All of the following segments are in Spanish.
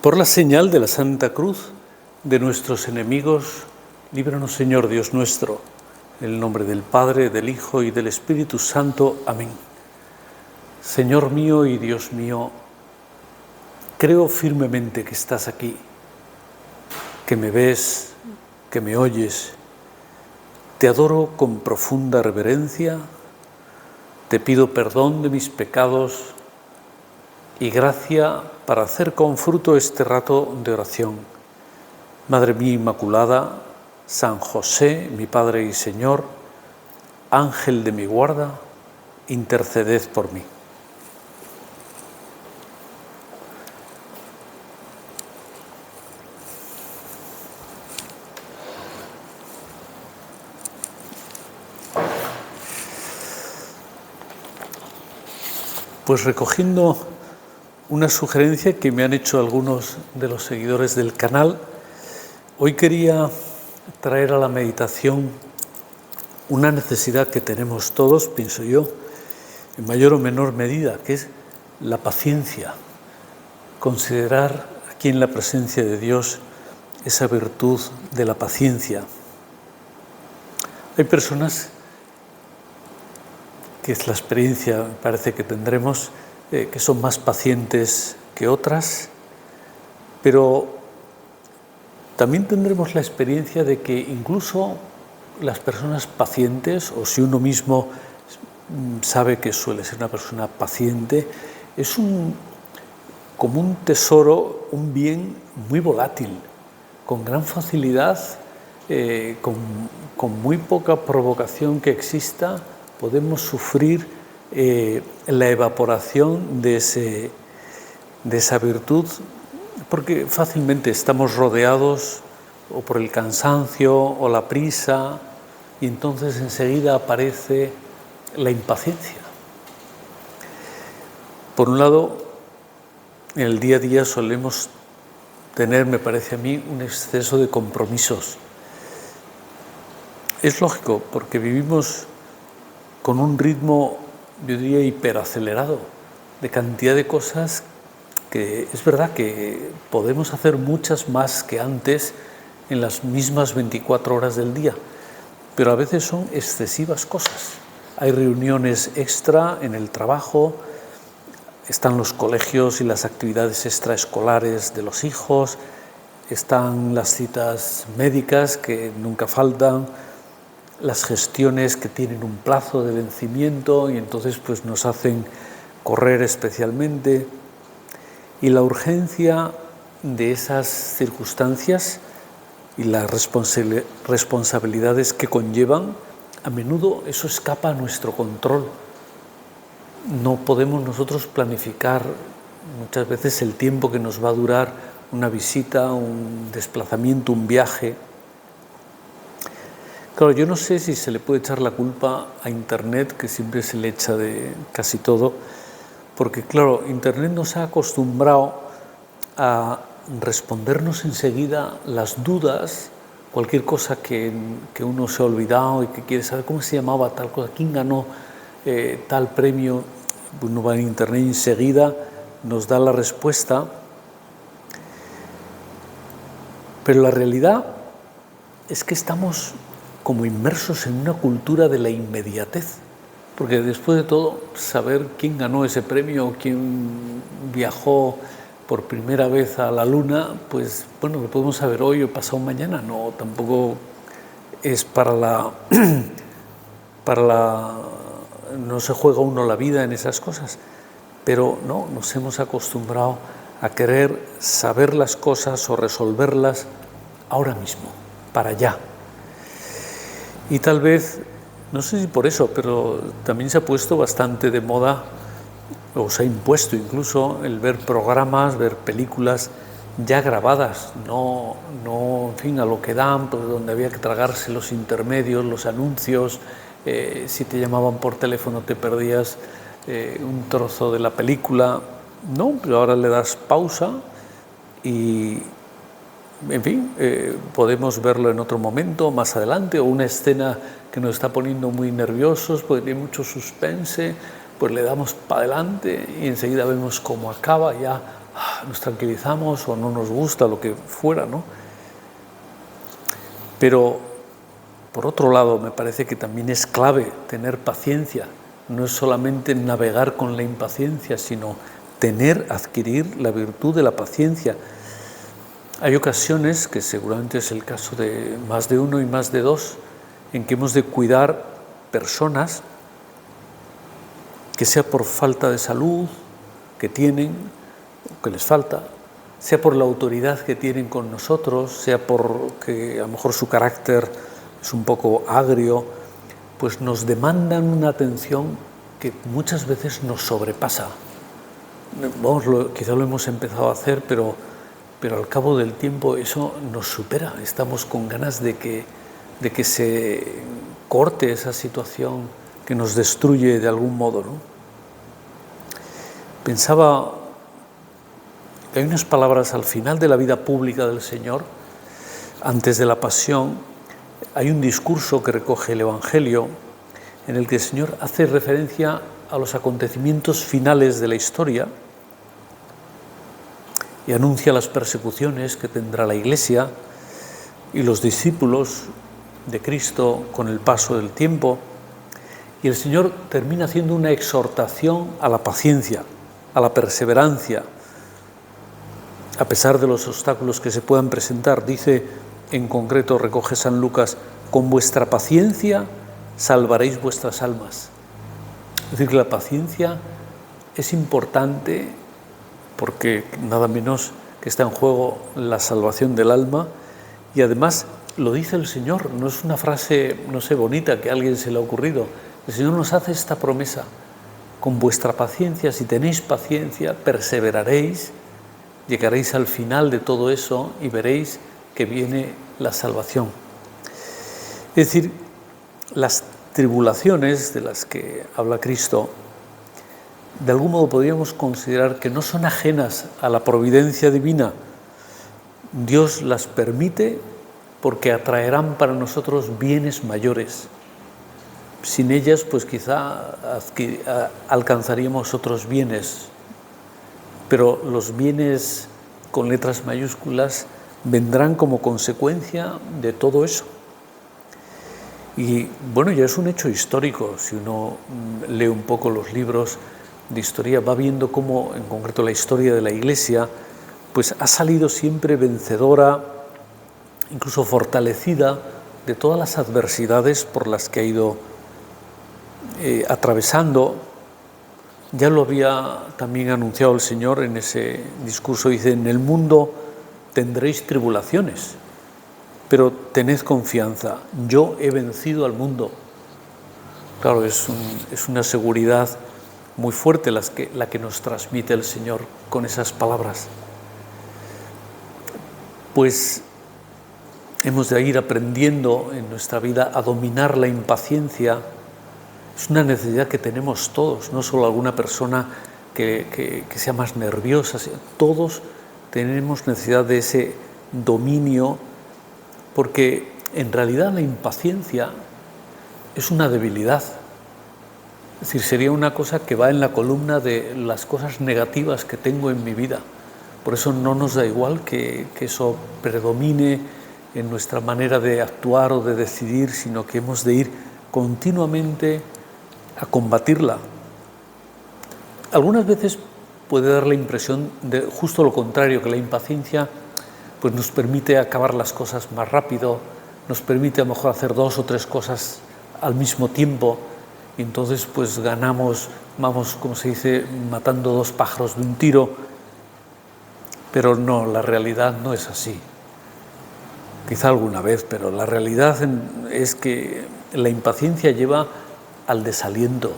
Por la señal de la Santa Cruz de nuestros enemigos, líbranos, Señor Dios nuestro, en el nombre del Padre, del Hijo y del Espíritu Santo. Amén. Señor mío y Dios mío, creo firmemente que estás aquí, que me ves, que me oyes. Te adoro con profunda reverencia, te pido perdón de mis pecados y gracia para hacer con fruto este rato de oración. Madre mía Inmaculada, San José, mi Padre y Señor, Ángel de mi guarda, interceded por mí. Pues recogiendo una sugerencia que me han hecho algunos de los seguidores del canal, hoy quería traer a la meditación una necesidad que tenemos todos, pienso yo, en mayor o menor medida, que es la paciencia. Considerar aquí en la presencia de Dios esa virtud de la paciencia. Hay personas que es la experiencia, me parece que tendremos, que son más pacientes que otras, pero también tendremos la experiencia de que incluso las personas pacientes, o si uno mismo sabe que suele ser una persona paciente, es como un tesoro, un bien muy volátil, con gran facilidad, con muy poca provocación que exista, podemos sufrir la evaporación de esa virtud, porque fácilmente estamos rodeados o por el cansancio o la prisa, y entonces enseguida aparece la impaciencia. Por un lado, en el día a día solemos tener, me parece a mí, un exceso de compromisos. Es lógico, porque vivimos con un ritmo, yo diría, hiperacelerado, de cantidad de cosas que es verdad que podemos hacer muchas más que antes en las mismas 24 horas del día, pero a veces son excesivas cosas. Hay reuniones extra en el trabajo, están los colegios y las actividades extraescolares de los hijos, están las citas médicas que nunca faltan, las gestiones que tienen un plazo de vencimiento y entonces pues nos hacen correr especialmente, y la urgencia de esas circunstancias y las responsabilidades que conllevan, a menudo eso escapa a nuestro control. No podemos nosotros planificar muchas veces el tiempo que nos va a durar una visita, un desplazamiento, un viaje. Claro, yo no sé si se le puede echar la culpa a Internet, que siempre se le echa de casi todo, porque claro, Internet nos ha acostumbrado a respondernos enseguida las dudas, cualquier cosa que uno se ha olvidado y que quiere saber cómo se llamaba tal cosa, quién ganó tal premio, uno va en Internet y enseguida nos da la respuesta. Pero la realidad es que estamos como inmersos en una cultura de la inmediatez, porque después de todo, saber quién ganó ese premio, quién viajó por primera vez a la Luna, pues bueno, lo podemos saber hoy o pasado mañana, no, tampoco es no se juega uno la vida en esas cosas, pero no, nos hemos acostumbrado a querer saber las cosas o resolverlas ahora mismo, para allá. Y tal vez, no sé si por eso, pero también se ha puesto bastante de moda, o se ha impuesto incluso, el ver programas, ver películas ya grabadas, no en fin, a lo que dan, pues donde había que tragarse los intermedios, los anuncios, si te llamaban por teléfono te perdías un trozo de la película. No, pero ahora le das pausa y, en fin, podemos verlo en otro momento, más adelante, o una escena que nos está poniendo muy nerviosos, porque tiene mucho suspense, pues le damos para adelante y enseguida vemos cómo acaba, ya nos tranquilizamos o no nos gusta, lo que fuera, ¿no? Pero, por otro lado, me parece que también es clave tener paciencia. No es solamente navegar con la impaciencia, sino adquirir la virtud de la paciencia. Hay ocasiones, que seguramente es el caso de más de uno y más de dos, en que hemos de cuidar personas que sea por falta de salud que tienen, que les falta, sea por la autoridad que tienen con nosotros, sea porque a lo mejor su carácter es un poco agrio, pues nos demandan una atención que muchas veces nos sobrepasa. Quizá lo hemos empezado a hacer, pero al cabo del tiempo eso nos supera. Estamos con ganas de que se corte esa situación que nos destruye de algún modo, ¿no? Pensaba que hay unas palabras al final de la vida pública del Señor, antes de la pasión. Hay un discurso que recoge el Evangelio en el que el Señor hace referencia a los acontecimientos finales de la historia y anuncia las persecuciones que tendrá la Iglesia y los discípulos de Cristo con el paso del tiempo. Y el Señor termina haciendo una exhortación a la paciencia, a la perseverancia, a pesar de los obstáculos que se puedan presentar. Dice, en concreto, recoge San Lucas, con vuestra paciencia salvaréis vuestras almas. Es decir, que la paciencia es importante porque nada menos que está en juego la salvación del alma, y además lo dice el Señor, no es una frase, no sé, bonita que a alguien se le ha ocurrido. El Señor nos hace esta promesa: con vuestra paciencia, si tenéis paciencia, perseveraréis, llegaréis al final de todo eso y veréis que viene la salvación. Es decir, las tribulaciones de las que habla Cristo, de algún modo podríamos considerar que no son ajenas a la providencia divina. Dios las permite porque atraerán para nosotros bienes mayores. Sin ellas, pues quizá alcanzaríamos otros bienes, pero los bienes con letras mayúsculas vendrán como consecuencia de todo eso. Y bueno, ya es un hecho histórico. Si uno lee un poco los libros de historia, va viendo cómo, en concreto, la historia de la Iglesia, pues ha salido siempre vencedora, incluso fortalecida, de todas las adversidades por las que ha ido atravesando. Ya lo había también anunciado el Señor en ese discurso. Dice, en el mundo tendréis tribulaciones, pero tened confianza, yo he vencido al mundo. Claro, es una seguridad muy fuerte la que nos transmite el Señor con esas palabras. Pues hemos de ir aprendiendo en nuestra vida a dominar la impaciencia. Es una necesidad que tenemos todos, no solo alguna persona que sea más nerviosa. Todos tenemos necesidad de ese dominio, porque en realidad la impaciencia es una debilidad. Es decir, sería una cosa que va en la columna de las cosas negativas que tengo en mi vida. Por eso no nos da igual que eso predomine en nuestra manera de actuar o de decidir, sino que hemos de ir continuamente a combatirla. Algunas veces puede dar la impresión de justo lo contrario, que la impaciencia pues nos permite acabar las cosas más rápido, nos permite a lo mejor hacer 2 o 3 cosas al mismo tiempo, y entonces pues ganamos, vamos, como se dice, matando 2 pájaros de un tiro. Pero no, la realidad no es así. Quizá alguna vez, pero la realidad es que la impaciencia lleva al desaliento,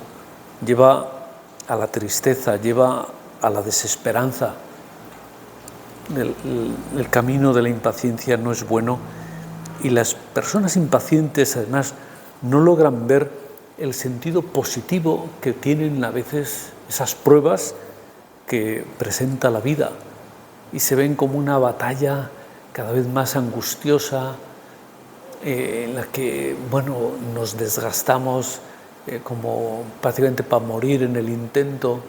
lleva a la tristeza, lleva a la desesperanza. El camino de la impaciencia no es bueno, y las personas impacientes además no logran ver el sentido positivo que tienen a veces esas pruebas que presenta la vida, y se ven como una batalla cada vez más angustiosa, en la que nos desgastamos como prácticamente para morir en el intento.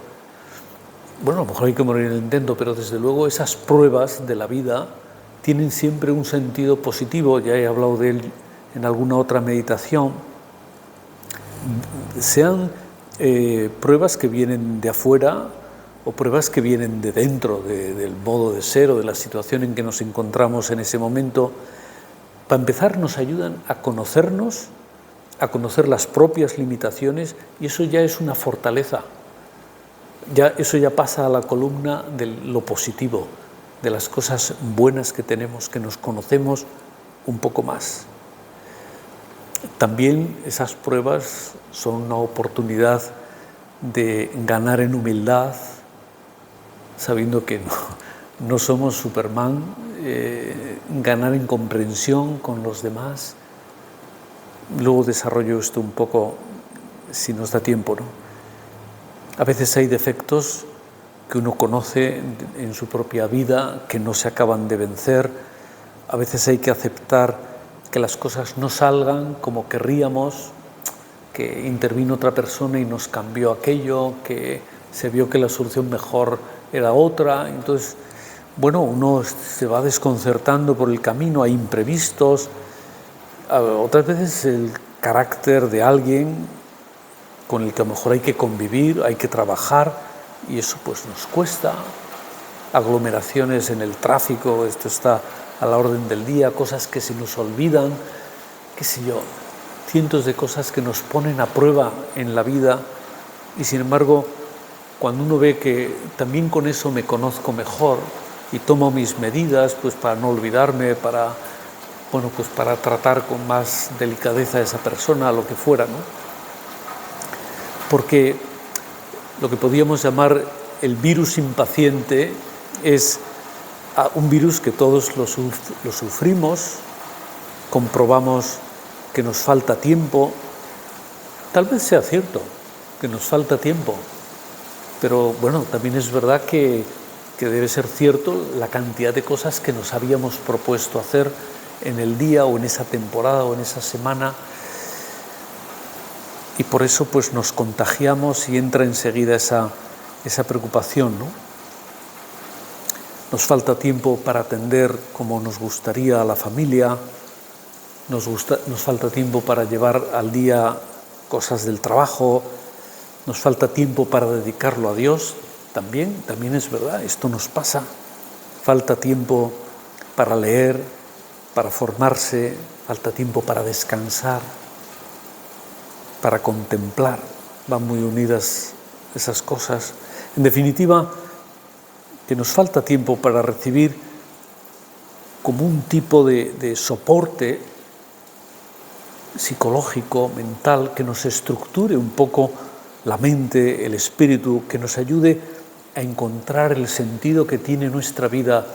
bueno, a lo mejor hay que morir en el intento, pero desde luego esas pruebas de la vida tienen siempre un sentido positivo. Ya he hablado de él en alguna otra meditación. Sean pruebas que vienen de afuera o pruebas que vienen de dentro, del modo de ser o de la situación en que nos encontramos en ese momento, para empezar nos ayudan a conocernos, a conocer las propias limitaciones, y eso ya es una fortaleza. Eso ya pasa a la columna de lo positivo, de las cosas buenas que tenemos, que nos conocemos un poco más. También esas pruebas son una oportunidad de ganar en humildad, sabiendo que no somos Superman, ganar en comprensión con los demás. Luego desarrollo esto un poco si nos da tiempo, ¿no? A veces hay defectos que uno conoce en su propia vida que no se acaban de vencer. A veces hay que aceptar que las cosas no salgan como querríamos, que intervino otra persona y nos cambió aquello, que se vio que la solución mejor era otra. Entonces, bueno, uno se va desconcertando por el camino, hay imprevistos. Otras veces el carácter de alguien con el que a lo mejor hay que convivir, hay que trabajar, y eso pues nos cuesta. Aglomeraciones en el tráfico, esto está a la orden del día, cosas que se nos olvidan, qué sé yo, cientos de cosas que nos ponen a prueba en la vida, y sin embargo, cuando uno ve que también con eso me conozco mejor y tomo mis medidas pues para no olvidarme, para tratar con más delicadeza a esa persona, lo que fuera, ¿no? Porque lo que podríamos llamar el virus impaciente es un virus que todos lo sufrimos, comprobamos que nos falta tiempo. Tal vez sea cierto que nos falta tiempo, pero bueno, también es verdad que debe ser cierto la cantidad de cosas que nos habíamos propuesto hacer en el día o en esa temporada o en esa semana. Y por eso pues nos contagiamos y entra enseguida esa preocupación, ¿no? Nos falta tiempo para atender como nos gustaría a la familia, nos falta tiempo para llevar al día cosas del trabajo, nos falta tiempo para dedicarlo a Dios, también es verdad, esto nos pasa. Falta tiempo para leer, para formarse, falta tiempo para descansar, para contemplar, van muy unidas esas cosas. En definitiva, que nos falta tiempo para recibir como un tipo de soporte psicológico, mental, que nos estructure un poco la mente, el espíritu, que nos ayude a encontrar el sentido que tiene nuestra vida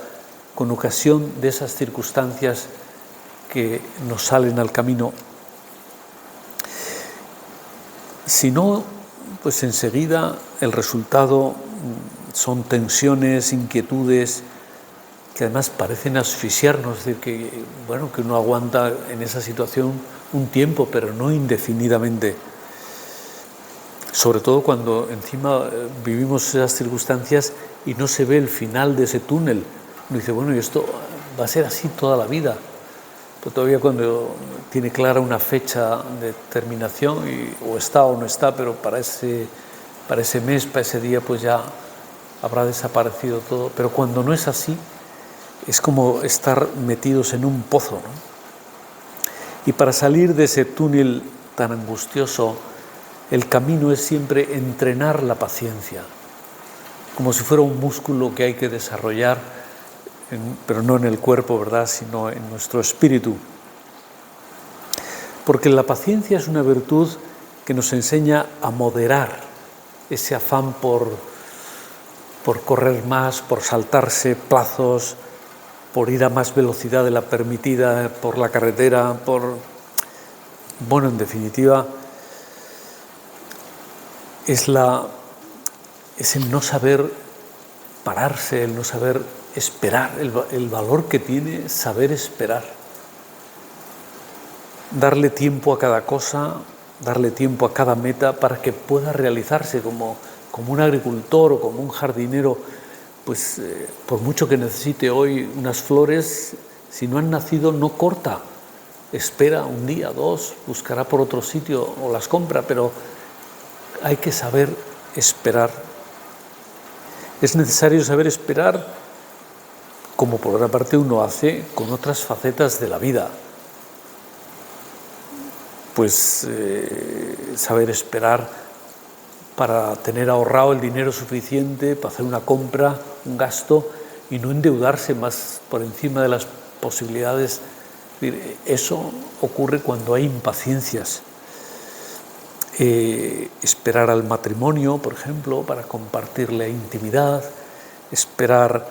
con ocasión de esas circunstancias que nos salen al camino. Si no, pues enseguida el resultado son tensiones, inquietudes, que además parecen asfixiarnos, es decir, que uno aguanta en esa situación un tiempo, pero no indefinidamente. Sobre todo cuando encima vivimos esas circunstancias y no se ve el final de ese túnel. Uno dice, bueno, y esto va a ser así toda la vida. Pero todavía cuando tiene clara una fecha de terminación, o está o no está, pero para ese mes, para ese día, pues ya habrá desaparecido todo. Pero cuando no es así, es como estar metidos en un pozo, ¿no? Y para salir de ese túnel tan angustioso, el camino es siempre entrenar la paciencia, como si fuera un músculo que hay que desarrollar, pero no en el cuerpo, ¿verdad?, sino en nuestro espíritu. Porque la paciencia es una virtud que nos enseña a moderar ese afán por correr más, por saltarse plazos, por ir a más velocidad de la permitida por la carretera, en definitiva, es el no saber pararse, el no saber esperar, el valor que tiene saber esperar. Darle tiempo a cada cosa, darle tiempo a cada meta para que pueda realizarse, como como un agricultor o como un jardinero, pues por mucho que necesite hoy unas flores, si no han nacido no corta, espera un día, dos, buscará por otro sitio o las compra, pero hay que saber esperar. Es necesario saber esperar, como por otra parte uno hace con otras facetas de la vida. Pues saber esperar para tener ahorrado el dinero suficiente para hacer una compra, un gasto, y no endeudarse más por encima de las posibilidades. Eso ocurre cuando hay impaciencias. Esperar al matrimonio, por ejemplo, para compartir la intimidad, esperar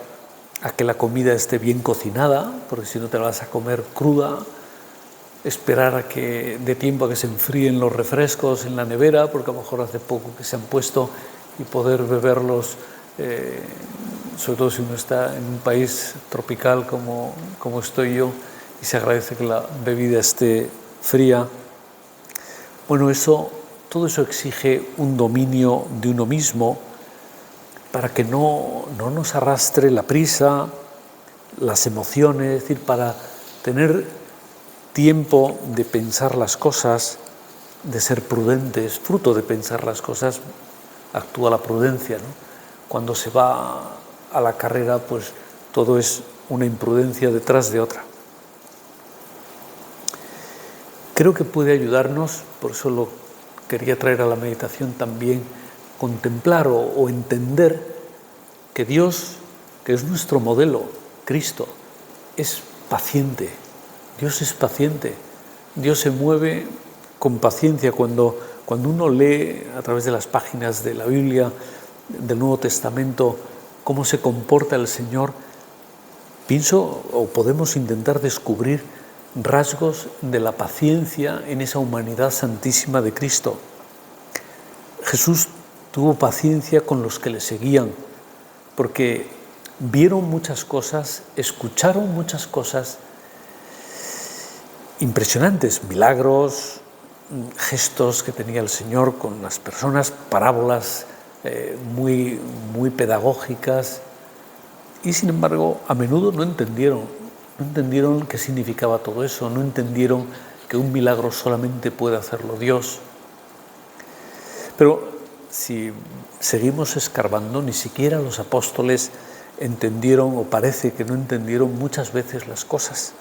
a que la comida esté bien cocinada, porque si no te la vas a comer cruda, esperar a que dé tiempo a que se enfríen los refrescos en la nevera, porque a lo mejor hace poco que se han puesto, y poder beberlos, sobre todo si uno está en un país tropical como estoy yo, y se agradece que la bebida esté fría. Bueno, todo eso exige un dominio de uno mismo para que no nos arrastre la prisa, las emociones, es decir, para tener tiempo de pensar las cosas, de ser prudentes. Fruto de pensar las cosas actúa la prudencia, ¿no? Cuando se va a la carrera, pues todo es una imprudencia detrás de otra. Creo que puede ayudarnos, por eso lo quería traer a la meditación también, contemplar o entender que Dios, que es nuestro modelo, Cristo, es paciente. Dios es paciente. Dios se mueve con paciencia. Cuando uno lee a través de las páginas de la Biblia, del Nuevo Testamento, cómo se comporta el Señor, pienso o podemos intentar descubrir rasgos de la paciencia en esa humanidad santísima de Cristo. Jesús tuvo paciencia con los que le seguían, porque vieron muchas cosas, escucharon muchas cosas impresionantes, milagros, gestos que tenía el Señor con las personas, parábolas muy pedagógicas, y sin embargo a menudo no entendieron qué significaba todo eso, no entendieron que un milagro solamente puede hacerlo Dios. Pero si seguimos escarbando, ni siquiera los apóstoles entendieron, o parece que no entendieron muchas veces las cosas.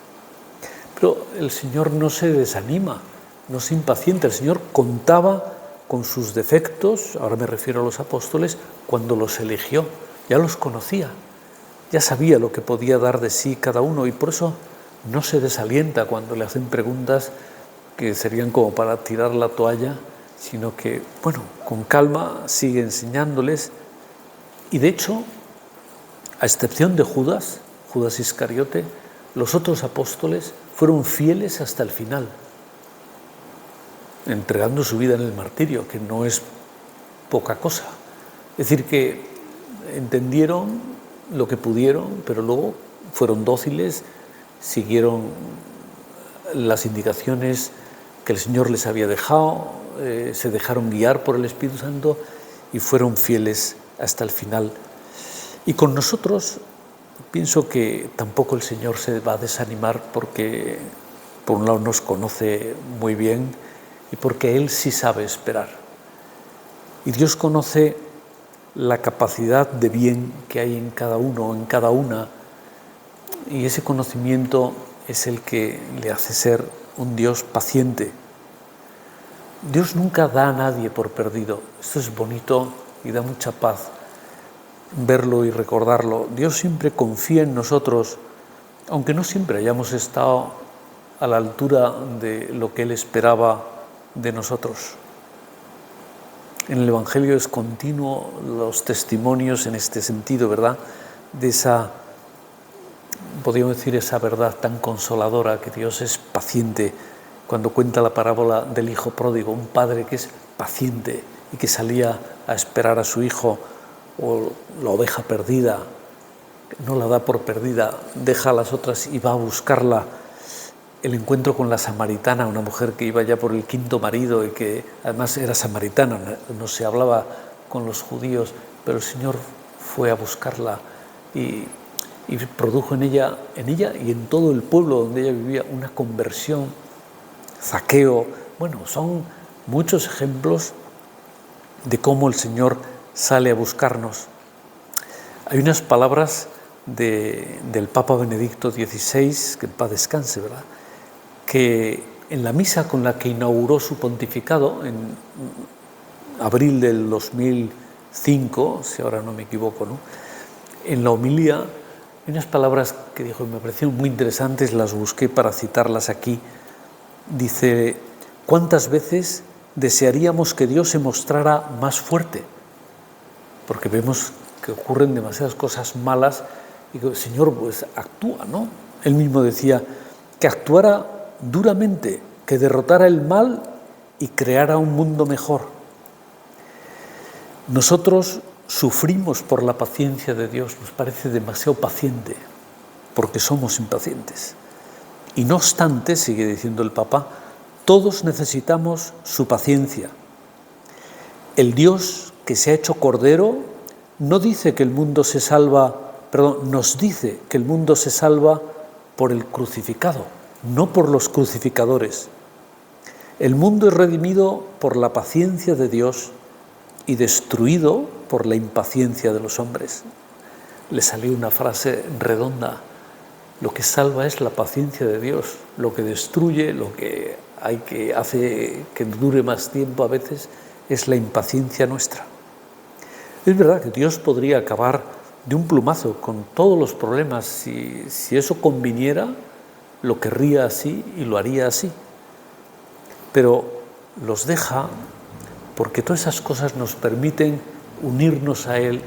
Pero el Señor no se desanima, no se impacienta. El Señor contaba con sus defectos, ahora me refiero a los apóstoles, cuando los eligió. Ya los conocía, ya sabía lo que podía dar de sí cada uno, y por eso no se desalienta cuando le hacen preguntas que serían como para tirar la toalla, sino que, bueno, con calma sigue enseñándoles. Y de hecho, a excepción de Judas Iscariote, los otros apóstoles fueron fieles hasta el final, entregando su vida en el martirio, que no es poca cosa. Es decir, que entendieron lo que pudieron, pero luego fueron dóciles, siguieron las indicaciones que el Señor les había dejado, se dejaron guiar por el Espíritu Santo y fueron fieles hasta el final. Y con nosotros pienso que tampoco el Señor se va a desanimar, porque por un lado nos conoce muy bien y porque Él sí sabe esperar. Y Dios conoce la capacidad de bien que hay en cada uno, en cada una, y ese conocimiento es el que le hace ser un Dios paciente. Dios nunca da a nadie por perdido. Esto es bonito y da mucha paz verlo y recordarlo. Dios siempre confía en nosotros, aunque no siempre hayamos estado a la altura de lo que Él esperaba de nosotros. En el Evangelio es continuo los testimonios en este sentido, ¿verdad? De esa, podríamos decir, esa verdad tan consoladora, que Dios es paciente. Cuando cuenta la parábola del hijo pródigo, un padre que es paciente y que salía a esperar a su hijo, o la oveja perdida, no la da por perdida, deja a las otras y va a buscarla. El encuentro con la samaritana, una mujer que iba ya por el quinto marido y que además era samaritana, no se hablaba con los judíos, pero el Señor fue a buscarla y produjo en ella y en todo el pueblo donde ella vivía una conversión. Zaqueo, bueno, son muchos ejemplos de cómo el Señor sale a buscarnos. Hay unas palabras del Papa Benedicto XVI, que en paz descanse, ¿verdad?, que en la misa con la que inauguró su pontificado en abril del 2005, si ahora no me equivoco, ¿no?, en la homilía hay unas palabras que dijo y me parecieron muy interesantes, las busqué para citarlas aquí. Dice: ¿cuántas veces desearíamos que Dios se mostrara más fuerte? Porque vemos que ocurren demasiadas cosas malas y que el Señor pues actúa, ¿no? Él mismo decía que actuara duramente, que derrotara el mal y creara un mundo mejor. Nosotros sufrimos por la paciencia de Dios, nos parece demasiado paciente, porque somos impacientes. Y no obstante, sigue diciendo el Papa, todos necesitamos su paciencia. El Dios que se ha hecho Cordero nos dice que el mundo se salva por el crucificado, no por los crucificadores. El mundo es redimido por la paciencia de Dios y destruido por la impaciencia de los hombres. Le salió una frase redonda: lo que salva es la paciencia de Dios, lo que destruye, lo que hace que dure más tiempo a veces es la impaciencia nuestra. Es verdad que Dios podría acabar de un plumazo con todos los problemas, si eso conviniera, lo querría así y lo haría así, pero los deja porque todas esas cosas nos permiten unirnos a Él,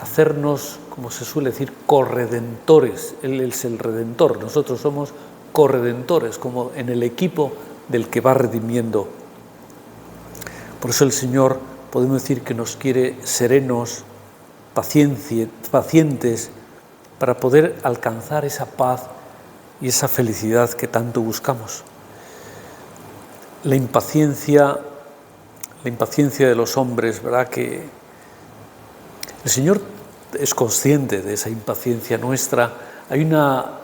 hacernos, como se suele decir, corredentores. Él es el Redentor, nosotros somos corredentores, como en el equipo del que va redimiendo. Por eso el Señor, podemos decir que nos quiere serenos, pacientes, para poder alcanzar esa paz y esa felicidad que tanto buscamos. La impaciencia de los hombres, ¿verdad?, que el Señor es consciente de esa impaciencia nuestra. En una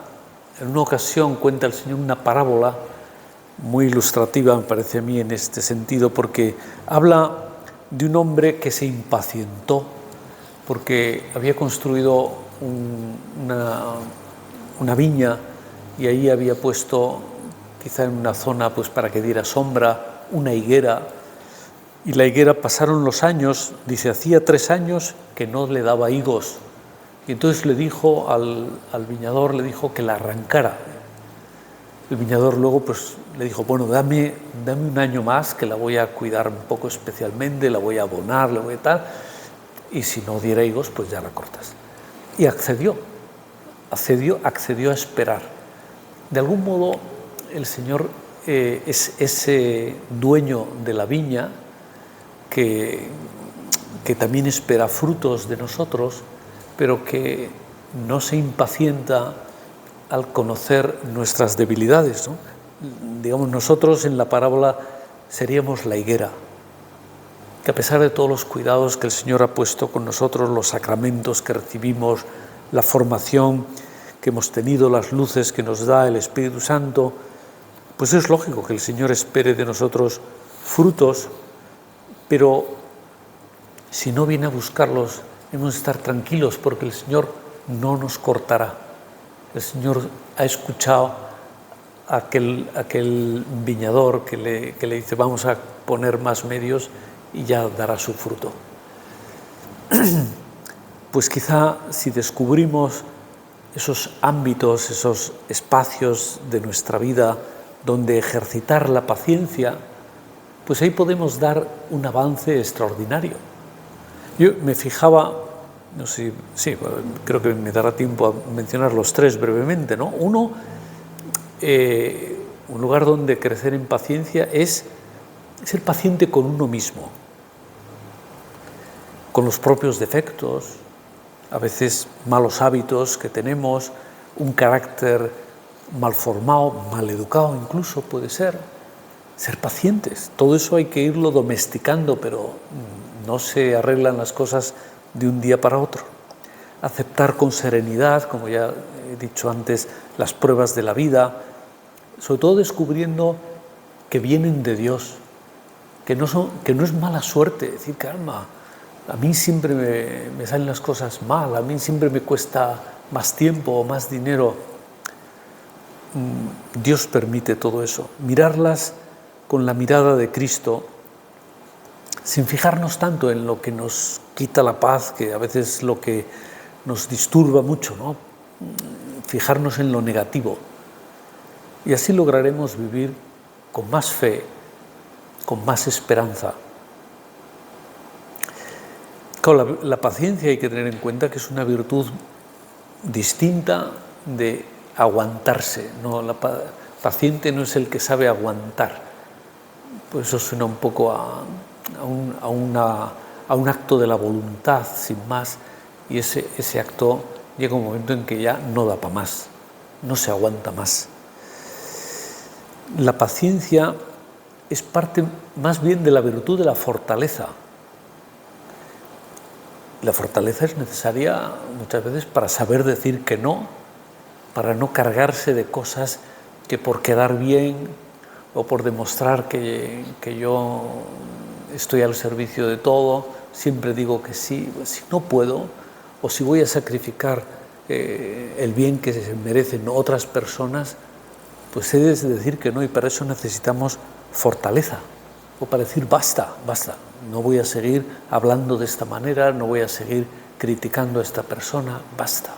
ocasión cuenta el Señor una parábola muy ilustrativa, me parece a mí, en este sentido, porque habla de un hombre que se impacientó porque había construido una viña y ahí había puesto, quizá en una zona pues para que diera sombra, una higuera. Y la higuera, pasaron los años, dice, hacía 3 años que no le daba higos. Y entonces le dijo al viñador, le dijo que la arrancara. El viñador luego pues le dijo, bueno, dame un año más, que la voy a cuidar un poco especialmente, la voy a abonar, la voy a tal, y si no diera higos, pues ya la cortas. Y accedió a esperar. De algún modo, el Señor es ese dueño de la viña que también espera frutos de nosotros, pero que no se impacienta al conocer nuestras debilidades, ¿no? Digamos, nosotros en la parábola seríamos la higuera, que a pesar de todos los cuidados que el Señor ha puesto con nosotros, los sacramentos que recibimos, la formación que hemos tenido, las luces que nos da el Espíritu Santo, pues es lógico que el Señor espere de nosotros frutos, pero si no viene a buscarlos, hemos de estar tranquilos porque el Señor no nos cortará. El Señor ha escuchado a aquel viñador que le dice, vamos a poner más medios y ya dará su fruto. Pues quizá si descubrimos esos ámbitos, esos espacios de nuestra vida donde ejercitar la paciencia, pues ahí podemos dar un avance extraordinario. Yo me fijaba, no sé, sí, creo que me dará tiempo a mencionar los 3 brevemente, ¿no? Uno, un lugar donde crecer en paciencia es ser paciente con uno mismo, con los propios defectos, a veces malos hábitos que tenemos, un carácter mal formado, mal educado incluso puede ser pacientes. Todo eso hay que irlo domesticando, pero no se arreglan las cosas de un día para otro. Aceptar con serenidad, como ya he dicho antes, las pruebas de la vida, sobre todo descubriendo que vienen de Dios, que no es mala suerte, decir, calma, a mí siempre me salen las cosas mal, a mí siempre me cuesta más tiempo o más dinero. Dios permite todo eso, mirarlas con la mirada de Cristo, sin fijarnos tanto en lo que nos quita la paz, que a veces es lo que nos disturba mucho, ¿no? Fijarnos en lo negativo. Y así lograremos vivir con más fe, con más esperanza. Claro, la paciencia hay que tener en cuenta que es una virtud distinta de aguantarse, ¿no? Paciente no es el que sabe aguantar. Pues eso suena un poco a un acto de la voluntad, sin más, y ese acto llega un momento en que ya no da para más, no se aguanta más. La paciencia es parte más bien de la virtud de la fortaleza. La fortaleza es necesaria muchas veces para saber decir que no, para no cargarse de cosas que por quedar bien o por demostrar que yo estoy al servicio de todo, siempre digo que sí. Si no puedo, o si voy a sacrificar el bien que se merecen otras personas, pues he de decir que no, y para eso necesitamos fortaleza, o para decir basta, basta, no voy a seguir hablando de esta manera, no voy a seguir criticando a esta persona, basta.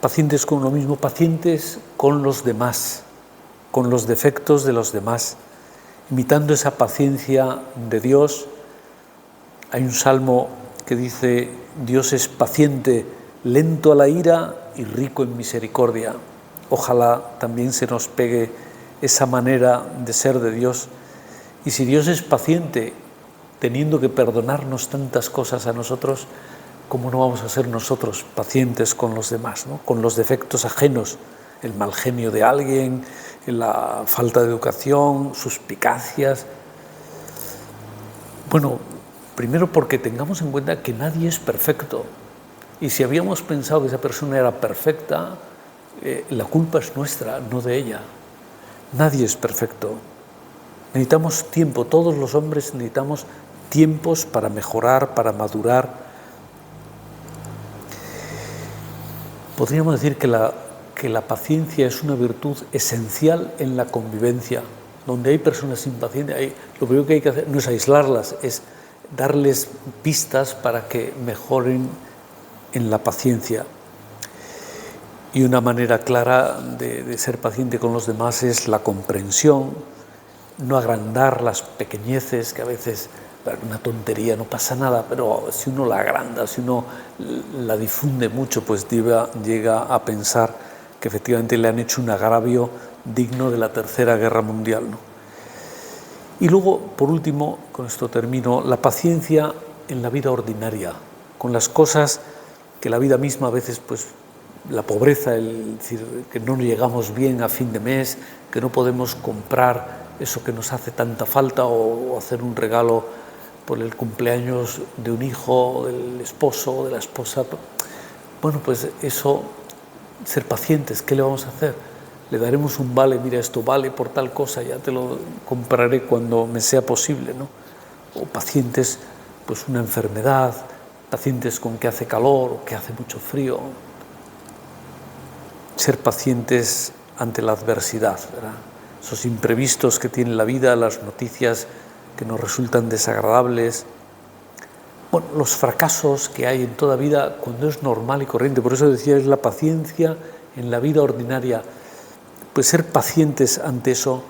Pacientes con uno mismo, pacientes con los demás, con los defectos de los demás, imitando esa paciencia de Dios. Hay un salmo que dice: Dios es paciente, lento a la ira y rico en misericordia. Ojalá también se nos pegue esa manera de ser de Dios. Y si Dios es paciente, teniendo que perdonarnos tantas cosas a nosotros, ¿cómo no vamos a ser nosotros pacientes con los demás, ¿no? Con los defectos ajenos, el mal genio de alguien, la falta de educación, suspicacias? Bueno, primero porque tengamos en cuenta que nadie es perfecto. Y si habíamos pensado que esa persona era perfecta, la culpa es nuestra, no de ella. Nadie es perfecto. Necesitamos tiempo, todos los hombres necesitamos tiempos para mejorar, para madurar. Podríamos decir que la paciencia es una virtud esencial en la convivencia. Donde hay personas impacientes, lo primero que hay que hacer no es aislarlas, es darles pistas para que mejoren en la paciencia. Y una manera clara de ser paciente con los demás es la comprensión, no agrandar las pequeñeces, que a veces una tontería, no pasa nada, pero si uno la agranda, si uno la difunde mucho, pues llega a pensar que efectivamente le han hecho un agravio digno de la Tercera Guerra Mundial, ¿no? Y luego, por último, con esto termino, la paciencia en la vida ordinaria, con las cosas que la vida misma a veces, pues la pobreza, el decir que no llegamos bien a fin de mes, que no podemos comprar eso que nos hace tanta falta, o hacer un regalo por el cumpleaños de un hijo, del esposo o de la esposa. Bueno, pues eso, ser pacientes, ¿qué le vamos a hacer? Le daremos un vale, mira, esto vale por tal cosa, ya te lo compraré cuando me sea posible, ¿no? O pacientes, pues una enfermedad, pacientes con que hace calor o que hace mucho frío. Ser pacientes ante la adversidad, ¿verdad? Esos imprevistos que tiene la vida, las noticias que nos resultan desagradables, bueno, los fracasos que hay en toda vida cuando es normal y corriente. Por eso decía, es la paciencia en la vida ordinaria. Pues ser pacientes ante eso,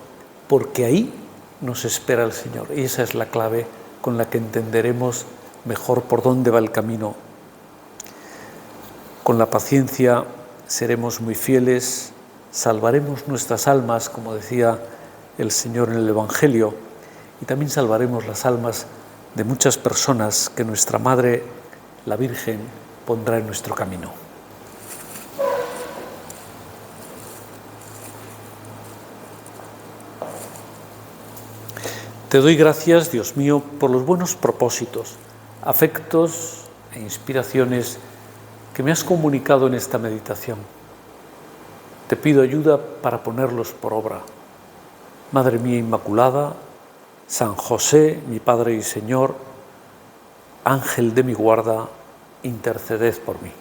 porque ahí nos espera el Señor. Y esa es la clave con la que entenderemos mejor por dónde va el camino. Con la paciencia seremos muy fieles, salvaremos nuestras almas, como decía el Señor en el Evangelio, y también salvaremos las almas de muchas personas que nuestra Madre, la Virgen, pondrá en nuestro camino. Te doy gracias, Dios mío, por los buenos propósitos, afectos e inspiraciones que me has comunicado en esta meditación. Te pido ayuda para ponerlos por obra. Madre mía Inmaculada, San José, mi Padre y Señor, Ángel de mi guarda, interceded por mí.